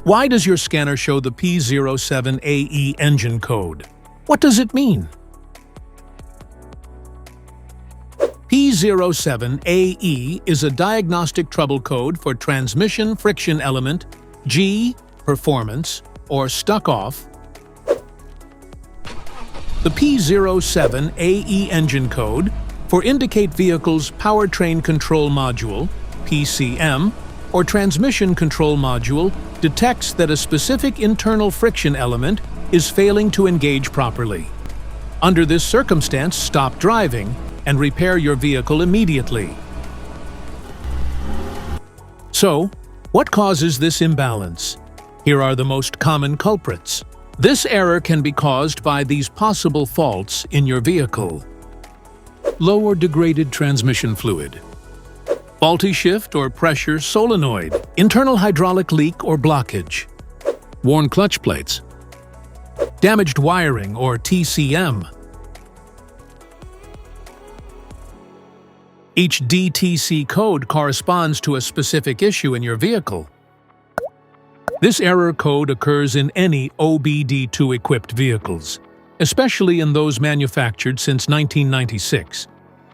Why does your scanner show the P07AE engine code? What does it mean? P07AE is a diagnostic trouble code for transmission friction element G performance or stuck off. The P07AE engine code for indicate vehicle's powertrain control module PCM or transmission control module detects that a specific internal friction element is failing to engage properly. Under this circumstance, stop driving and repair your vehicle immediately. So, what causes this imbalance? Here are the most common culprits. This error can be caused by these possible faults in your vehicle. Low or degraded transmission fluid, faulty shift or pressure solenoid, internal hydraulic leak or blockage, worn clutch plates, damaged wiring or TCM. Each DTC code corresponds to a specific issue in your vehicle. This error code occurs in any OBD2-equipped vehicles, especially in those manufactured since 1996,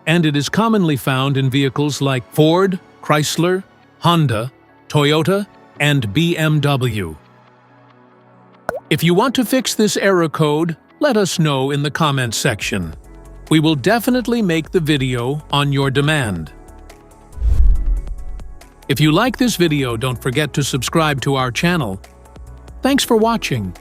and it is commonly found in vehicles like Ford, Chrysler, Honda, Toyota, and BMW. If you want to fix this error code, let us know in the comments section. We will definitely make the video on your demand. If you like this video, don't forget to subscribe to our channel. Thanks for watching.